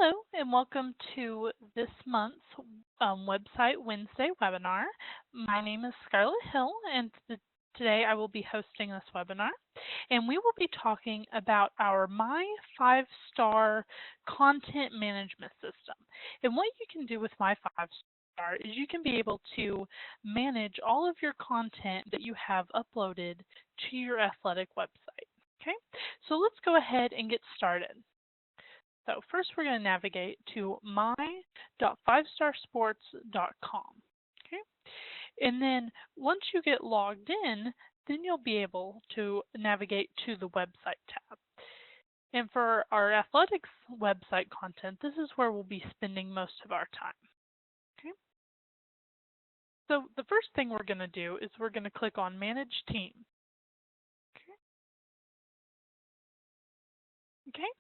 Hello, and welcome to this month's Website Wednesday webinar. My name is Scarlett Hill, and today I will be hosting this webinar. And we will be talking about our My 5-Star content management system. And what you can do with My 5-Star is you can be able to manage all of your content that you have uploaded to your athletic website. Okay, so let's go ahead and get started. So first we're going to navigate to my.5starsports.com. Okay? And then once you get logged in, then you'll be able to navigate to the website tab. And for our athletics website content, this is where we'll be spending most of our time. Okay? So the first thing we're going to do is we're going to click on Manage Team. Okay?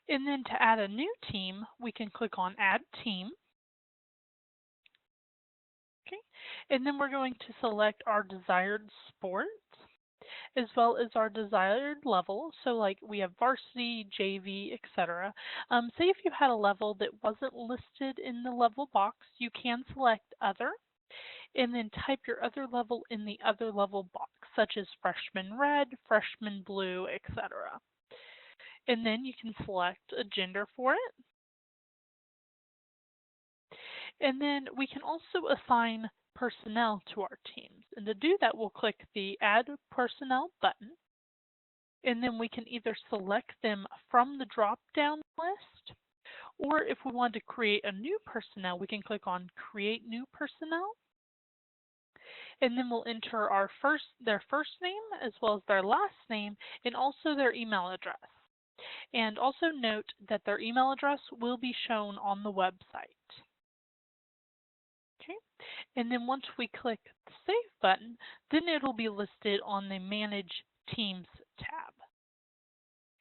And then to add a new team, we can click on Add Team. Okay, and then we're going to select our desired sport as well as our desired level. So like we have varsity, JV, etc. Say if you had a level that wasn't listed in the level box, you can select Other and then type your other level in the Other level box, such as Freshman Red, Freshman Blue, etc. And then you can select a gender for it. And then we can also assign personnel to our teams. And to do that, we'll click the Add Personnel button. And then we can either select them from the drop-down list, or if we want to create a new personnel, we can click on Create New Personnel. And then we'll enter their first name as well as their last name and also their email address. And also note that their email address will be shown on the website. Okay, and then once we click the Save button, then it'll be listed on the Manage Teams tab.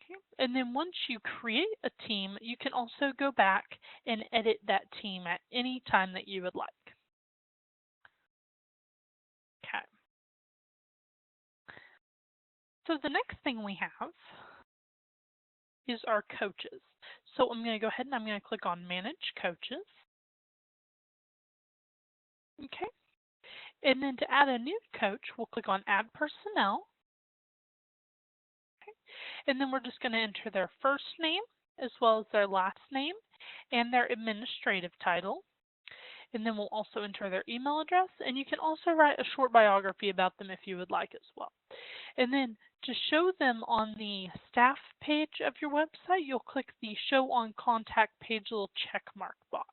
Okay, and then once you create a team, you can also go back and edit that team at any time that you would like. Okay. So the next thing we have is our coaches. So I'm going to go ahead and I'm going to click on Manage Coaches. Okay. And then to add a new coach, we'll click on Add Personnel. Okay. And then we're just going to enter their first name as well as their last name and their administrative title. And then we'll also enter their email address, and you can also write a short biography about them if you would like as well. And then to show them on the staff page of your website, you'll click the Show on Contact page little check mark box.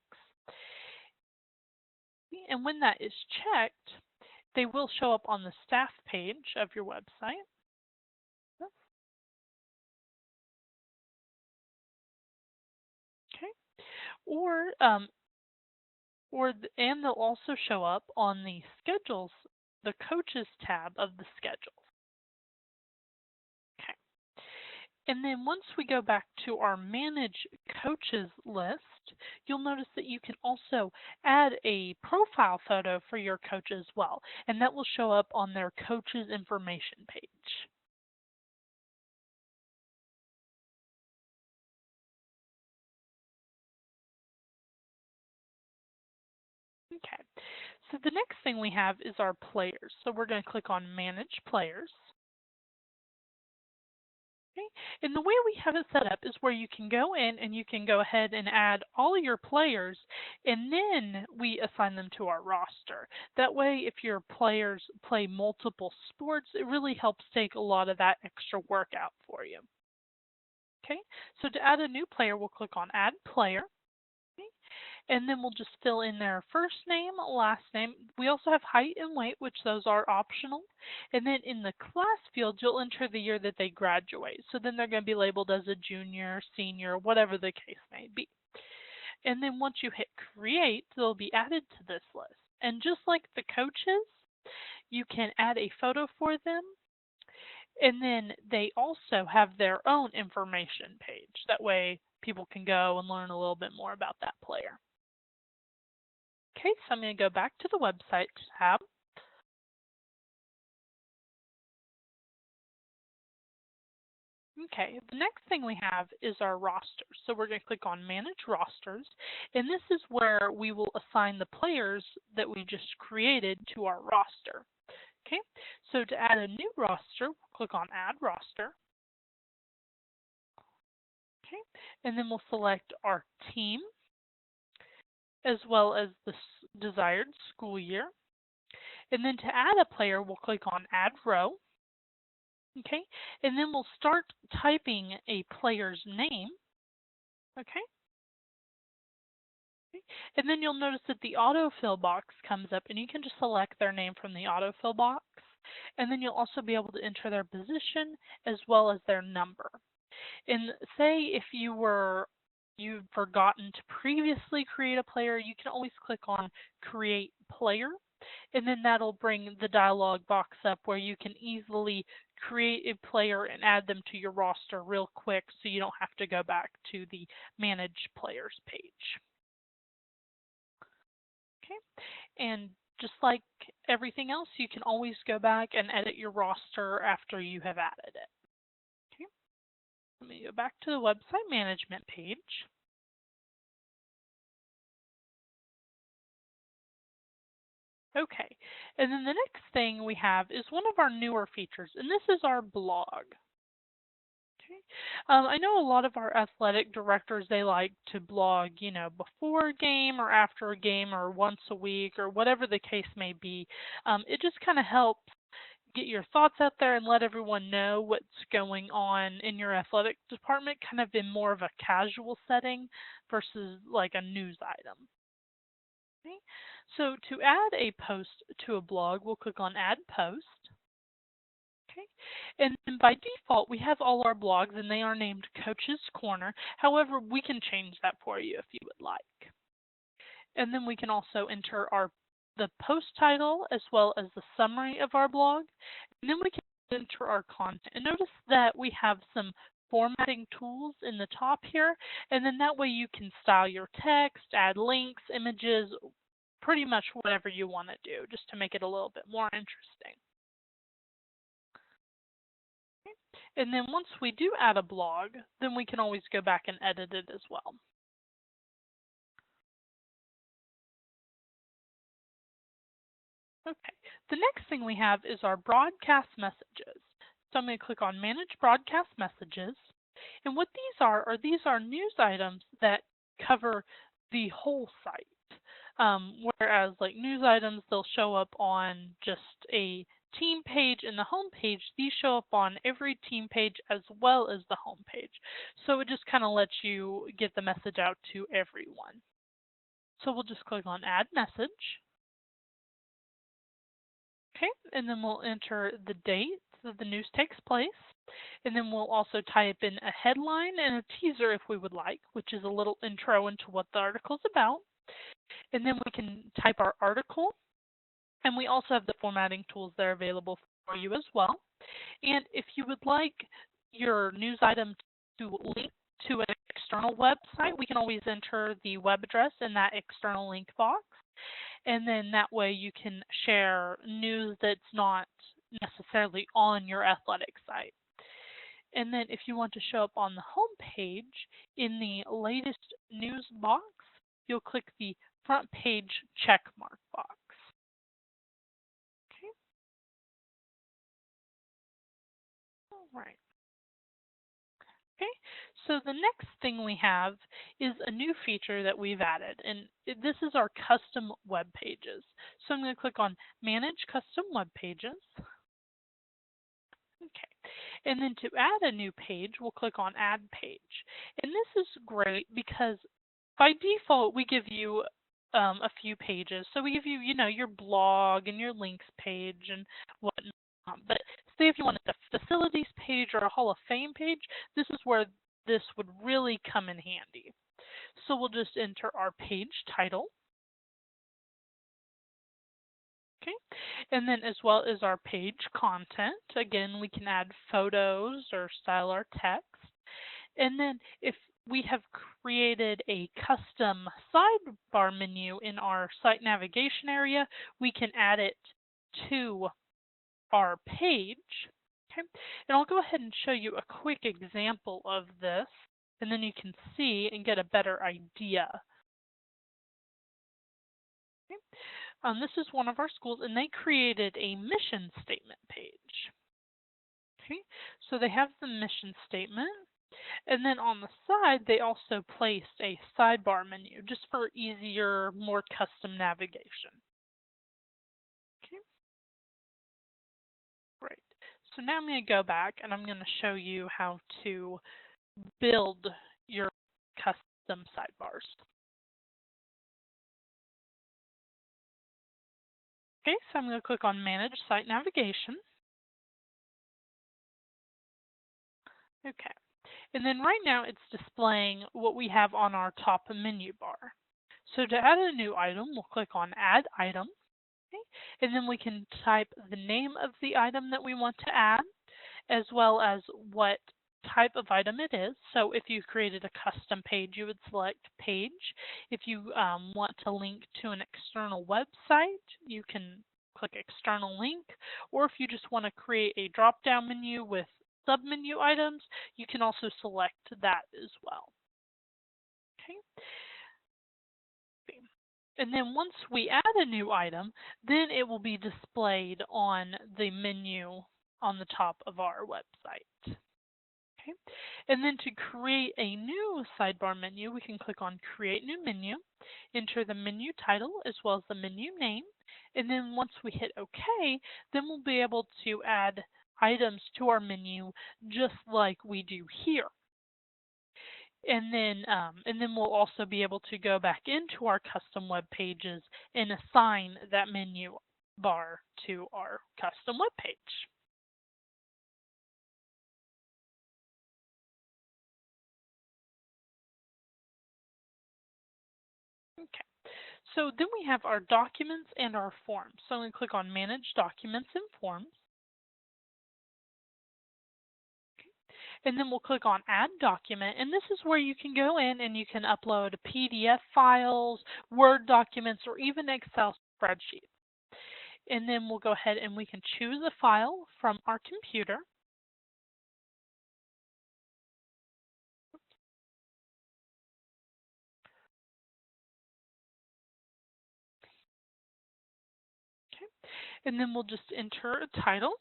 And when that is checked, they will show up on the staff page of your website. Okay. And they'll also show up on the schedules, the coaches tab of the schedules. Okay. And then once we go back to our Manage Coaches list, you'll notice that you can also add a profile photo for your coach as well, and that will show up on their coaches information page. Okay, so the next thing we have is our players. So we're going to click on Manage Players. Okay. And the way we have it set up is where you can go in and you can go ahead and add all your players, and then we assign them to our roster. That way, if your players play multiple sports, it really helps take a lot of that extra work out for you. Okay, so to add a new player, we'll click on Add Player. And then we'll just fill in their first name, last name. We also have height and weight, which those are optional. And then in the class field, you'll enter the year that they graduate. So then they're going to be labeled as a junior, senior, whatever the case may be. And then once you hit create, they'll be added to this list. And just like the coaches, you can add a photo for them. And then they also have their own information page. That way people can go and learn a little bit more about that player. Okay, so I'm going to go back to the website tab. Okay, the next thing we have is our rosters. So we're going to click on Manage Rosters, and this is where we will assign the players that we just created to our roster. Okay, so to add a new roster, we'll click on Add Roster. Okay, and then we'll select our team as well as the desired school year. And then to add a player, we'll click on Add Row. Okay, and then we'll start typing a player's name. Okay. And then you'll notice that the autofill box comes up and you can just select their name from the autofill box. And then you'll also be able to enter their position as well as their number. And say if you've forgotten to previously create a player, you can always click on Create Player, and then that'll bring the dialog box up where you can easily create a player and add them to your roster real quick so you don't have to go back to the Manage Players page. Okay, and just like everything else, you can always go back and edit your roster after you have added it. Okay, let me go back to the website management page. Okay, and then the next thing we have is one of our newer features, and this is our blog. Okay. I know a lot of our athletic directors, they like to blog, before a game or after a game or once a week or whatever the case may be. It just kind of helps get your thoughts out there and let everyone know what's going on in your athletic department, kind of in more of a casual setting versus like a news item. Okay. So to add a post to a blog, we'll click on Add Post. Okay. And then by default, we have all our blogs and they are named Coach's Corner. However, we can change that for you if you would like. And then we can also enter the post title as well as the summary of our blog. And then we can enter our content. And notice that we have some formatting tools in the top here. And then that way you can style your text, add links, images, pretty much whatever you want to do just to make it a little bit more interesting. And then once we do add a blog, then we can always go back and edit it as well. Okay, the next thing we have is our broadcast messages. So I'm going to click on Manage Broadcast Messages. And what these are news items that cover the whole site. Whereas like news items, they'll show up on just a team page and the home page. These show up on every team page as well as the home page. So it just kind of lets you get the message out to everyone. So we'll just click on Add Message. Okay, and then we'll enter the date that the news takes place. And then we'll also type in a headline and a teaser if we would like, which is a little intro into what the article is about. And then we can type our article. And we also have the formatting tools that are available for you as well. And if you would like your news item to link to an external website, we can always enter the web address in that external link box. And then that way you can share news that's not necessarily on your athletic site. And then if you want to show up on the home page in the latest news box, you'll click the front page check mark box. Okay. All right. Okay, so the next thing we have is a new feature that we've added, and this is our custom web pages. So I'm going to click on Manage Custom Web Pages. Okay, and then to add a new page, we'll click on Add Page. And this is great because by default, we give you a few pages. So we give you, your blog and your links page and whatnot. But say if you wanted a facilities page or a Hall of Fame page, this is where this would really come in handy. So we'll just enter our page title. Okay, and then as well as our page content. Again, we can add photos or style our text. And then if we have created a custom sidebar menu in our site navigation area, we can add it to our page. Okay, and I'll go ahead and show you a quick example of this, and then you can see and get a better idea. Okay. This is one of our schools, and they created a mission statement page. Okay, so they have the mission statement, and then on the side, they also placed a sidebar menu just for easier, more custom navigation. Okay, great. So now I'm going to go back and I'm going to show you how to build your custom sidebars. Okay, so I'm going to click on Manage Site Navigation. Okay, and then right now it's displaying what we have on our top menu bar. So to add a new item, we'll click on Add Item. Okay, and then we can type the name of the item that we want to add, as well as what type of item it is. So if you created a custom page, you would select Page. If you want to link to an external website, you can click External Link. Or if you just want to create a drop-down menu with submenu items, you can also select that as well. Okay. And then once we add a new item, then it will be displayed on the menu on the top of our website. Okay. And then to create a new sidebar menu, we can click on Create New Menu, enter the menu title as well as the menu name, and then once we hit OK, then we'll be able to add items to our menu just like we do here. And then we'll also be able to go back into our custom web pages and assign that menu bar to our custom web page. Okay, so then we have our documents and our forms. So I'm going to click on Manage Documents and Forms. And then we'll click on Add Document, and this is where you can go in and you can upload PDF files, Word documents, or even Excel spreadsheets. And then we'll go ahead and we can choose a file from our computer. Okay. And then we'll just enter a title.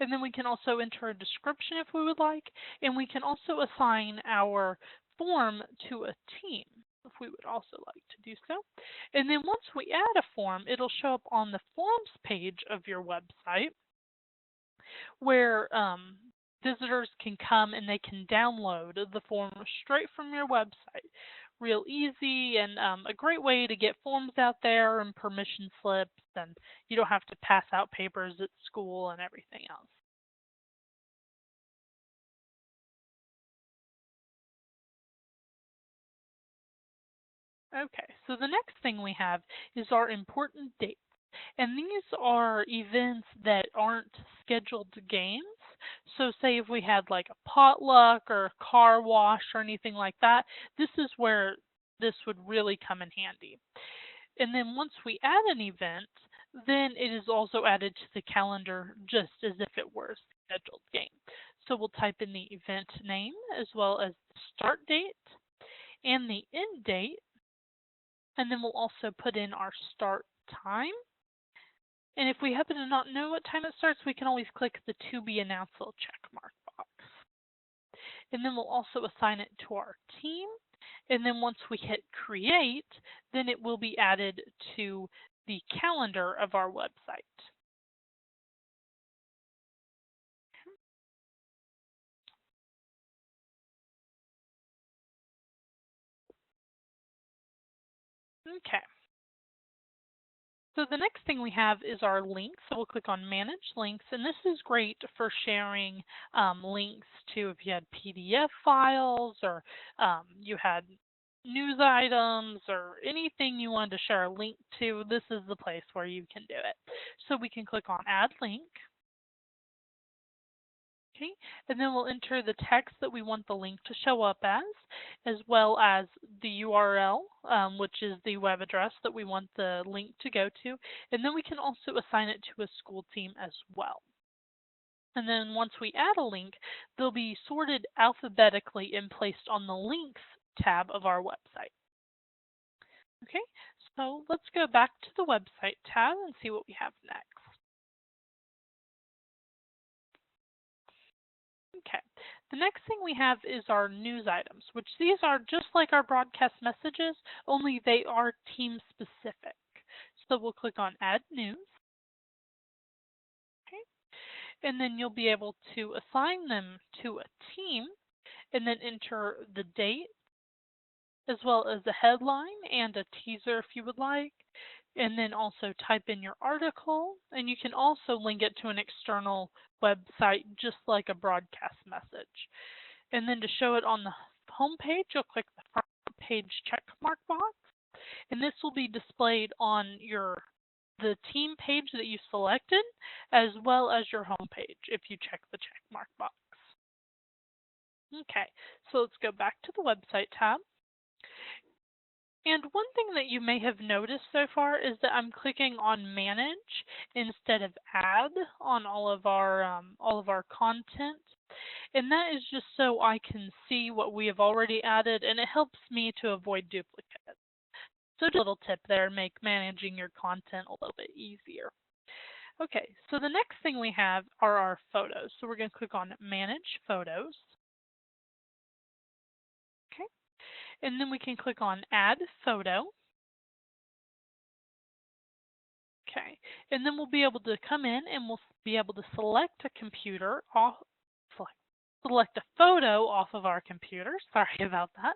And then we can also enter a description if we would like, and we can also assign our form to a team if we would also like to do so. And then once we add a form, it'll show up on the forms page of your website where visitors can come and they can download the form straight from your website. Real easy and a great way to get forms out there and permission slips, and you don't have to pass out papers at school and everything else. Okay, so the next thing we have is our important dates. And these are events that aren't scheduled games. So say if we had like a potluck or a car wash or anything like that, this is where this would really come in handy. And then once we add an event, then it is also added to the calendar just as if it were a scheduled game. So we'll type in the event name as well as the start date and the end date. And then we'll also put in our start time. And if we happen to not know what time it starts, we can always click the to be announced little check mark box. And then we'll also assign it to our team. And then once we hit create, then it will be added to the calendar of our website. Okay. So the next thing we have is our links. So we'll click on Manage Links, and this is great for sharing links to if you had PDF files or you had news items or anything you wanted to share a link to. This is the place where you can do it. So we can click on Add Link. Okay, and then we'll enter the text that we want the link to show up as well as the URL, which is the web address that we want the link to go to. And then we can also assign it to a school team as well. And then once we add a link, they'll be sorted alphabetically and placed on the links tab of our website. Okay, so let's go back to the website tab and see what we have next. Okay, the next thing we have is our news items, which these are just like our broadcast messages, only they are team specific. So we'll click on Add News. Okay, and then you'll be able to assign them to a team and then enter the date as well as a headline and a teaser if you would like. And then also type in your article, and you can also link it to an external website just like a broadcast message. And then to show it on the home page, you'll click the front page check mark box, and this will be displayed on the team page that you selected as well as your home page if you check the check mark box. Okay, so let's go back to the website tab. And one thing that you may have noticed so far is that I'm clicking on Manage instead of Add on all of our content. And that is just so I can see what we have already added, and it helps me to avoid duplicates. So just a little tip there, make managing your content a little bit easier. Okay, so the next thing we have are our photos. So we're going to click on Manage Photos. Okay, and then we can click on Add Photo. Okay, and then we'll be able to come in and we'll be able to select a computer off, select a photo off of our computer. Sorry about that.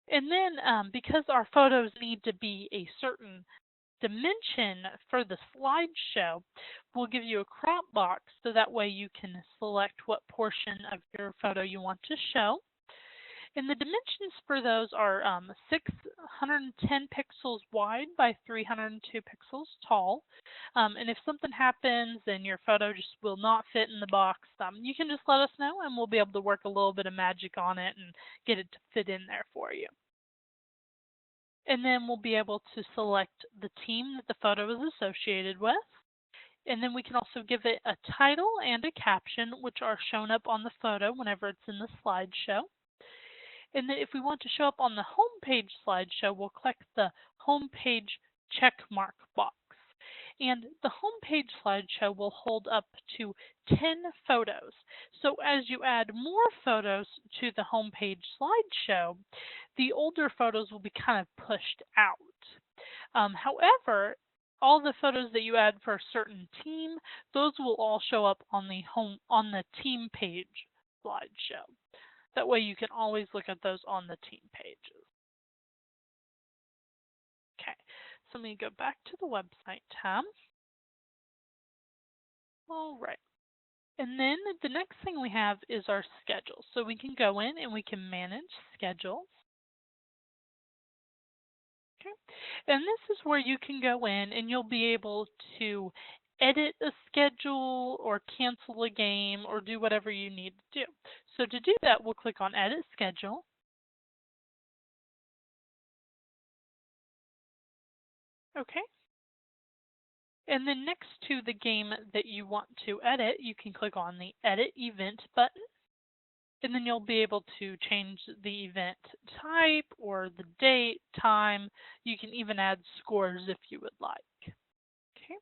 And then because our photos need to be a certain dimension for the slideshow, we'll give you a crop box so that way you can select what portion of your photo you want to show. And the dimensions for those are 610 pixels wide by 302 pixels tall. And if something happens and your photo just will not fit in the box, you can just let us know and we'll be able to work a little bit of magic on it and get it to fit in there for you. And then we'll be able to select the team that the photo is associated with. And then we can also give it a title and a caption, which are shown up on the photo whenever it's in the slideshow. And then if we want to show up on the home page slideshow, we'll click the home page check mark box. And the home page slideshow will hold up to 10 photos. So as you add more photos to the home page slideshow, the older photos will be kind of pushed out. However, all the photos that you add for a certain team, those will all show up on the team page slideshow. That way you can always look at those on the team pages. Okay, so let me go back to the website tab. All right. And then the next thing we have is our schedule. So we can go in and we can manage schedules. Okay. And this is where you can go in and you'll be able to edit a schedule or cancel a game or do whatever you need to do. So to do that, we'll click on Edit Schedule. Okay. And then next to the game that you want to edit, you can click on the Edit Event button. And then you'll be able to change the event type or the date, time. You can even add scores if you would like. Okay.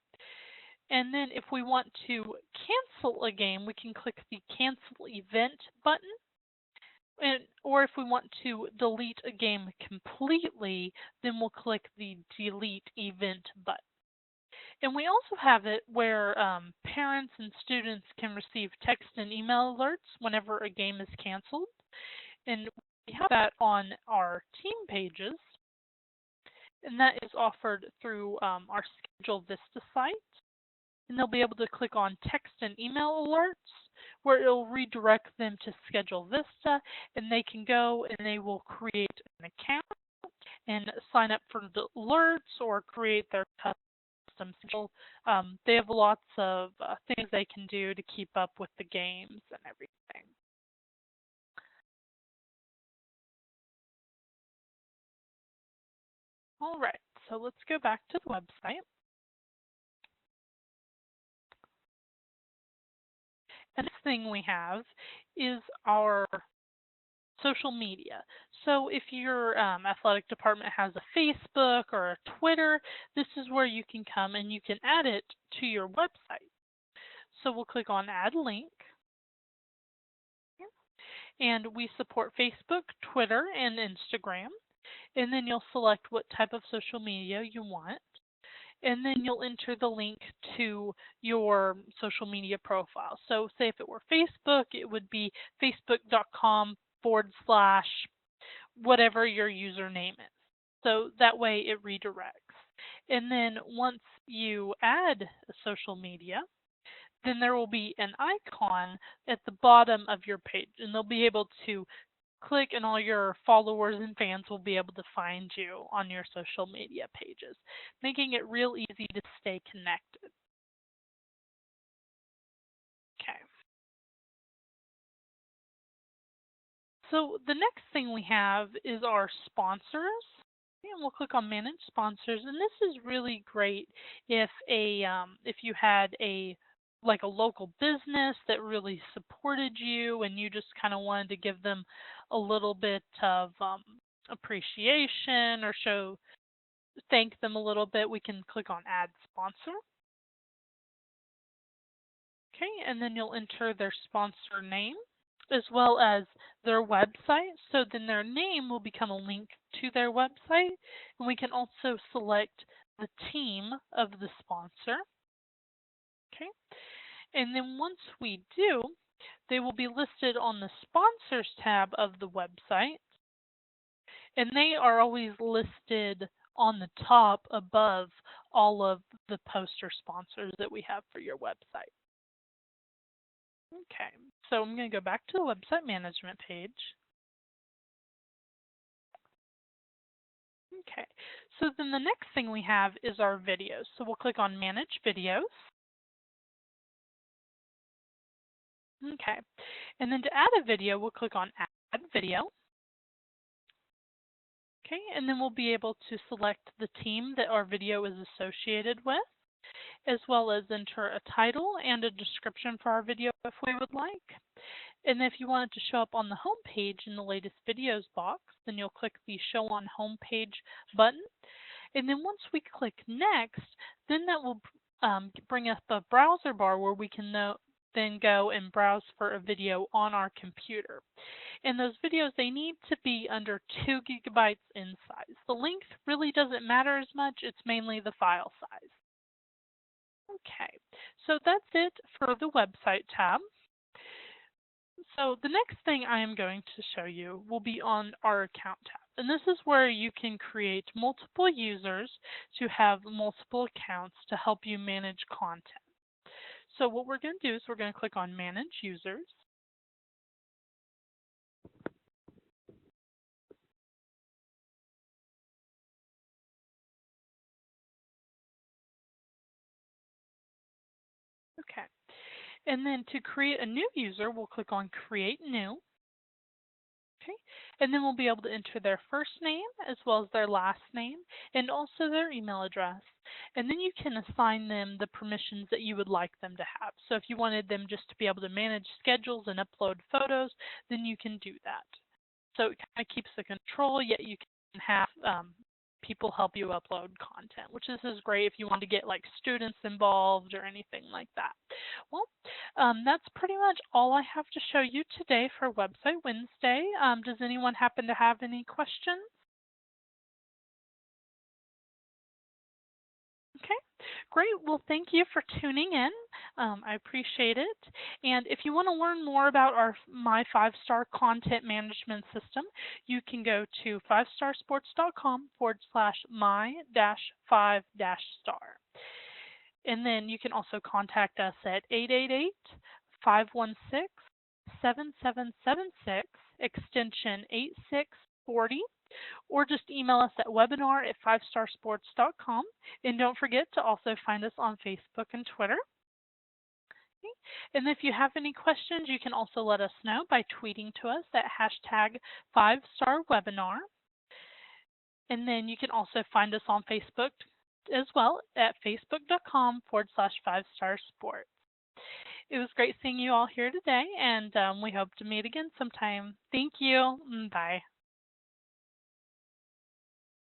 And then if we want to cancel a game, we can click the Cancel Event button. Or if we want to delete a game completely, then we'll click the Delete Event button. And we also have it where parents and students can receive text and email alerts whenever a game is canceled. And we have that on our team pages. And that is offered through our Schedule Vista site. And they'll be able to click on text and email alerts where it'll redirect them to Schedule Vista, and they can go and they will create an account and sign up for the alerts or create their custom some social. They have lots of things they can do to keep up with the games and everything. All right, so let's go back to the website. And next thing we have is our social media. So if your athletic department has a Facebook or a Twitter, this is where you can come and you can add it to your website. So we'll click on Add Link. And we support Facebook, Twitter, and Instagram. And then you'll select what type of social media you want. And then you'll enter the link to your social media profile. So say if it were Facebook, it would be facebook.com/ whatever your username is. So that way it redirects. And then once you add a social media, then there will be an icon at the bottom of your page, and they'll be able to click, and all your followers and fans will be able to find you on your social media pages, making it real easy to stay connected. Okay. So the next thing we have is our sponsors. And we'll click on Manage Sponsors, and this is really great if you had a local business that really supported you, and you just kind of wanted to give them a little bit of appreciation or thank them a little bit. We can click on Add Sponsor. Okay, and then you'll enter their sponsor name as well as their website. So then their name will become a link to their website. And we can also select the team of the sponsor. Okay. And then once we do, they will be listed on the sponsors tab of the website. And they are always listed on the top above all of the poster sponsors that we have for your website. Okay, so I'm going to go back to the website management page. Okay, so then the next thing we have is our videos. So we'll click on Manage Videos. Okay, and then to add a video, we'll click on Add Video. Okay, and then we'll be able to select the team that our video is associated with, as well as enter a title and a description for our video if we would like. And if you want it to show up on the home page in the latest videos box, then you'll click the Show on Home Page button. And then once we click Next, then that will bring up a browser bar where we can then go and browse for a video on our computer. And those videos, they need to be under 2 GB in size. The length really doesn't matter as much, it's mainly the file size. Okay, so that's it for the website tab. So the next thing I am going to show you will be on our account tab. And this is where you can create multiple users to have multiple accounts to help you manage content. So what we're going to do is we're going to click on Manage Users. Okay. And then to create a new user, we'll click on Create New. Okay, and then we'll be able to enter their first name as well as their last name and also their email address. And then you can assign them the permissions that you would like them to have. So if you wanted them just to be able to manage schedules and upload photos, then you can do that. So it kind of keeps the control, yet you can have people help you upload content, which this is great if you want to get like students involved or anything like that. Well, that's pretty much all I have to show you today for Website Wednesday. Does anyone happen to have any questions? Okay, great. Well, thank you for tuning in. I appreciate it. And if you want to learn more about my 5-star content management system, you can go to 5starsports.com/my-5-star. And then you can also contact us at 888-516-7776, extension 8640. or just email us at webinar@fivestarsports.com. And don't forget to also find us on Facebook and Twitter. Okay. And if you have any questions, you can also let us know by tweeting to us at hashtag 5StarWebinar. And then you can also find us on Facebook as well at facebook.com/5starsports. It was great seeing you all here today, and we hope to meet again sometime. Thank you. Bye.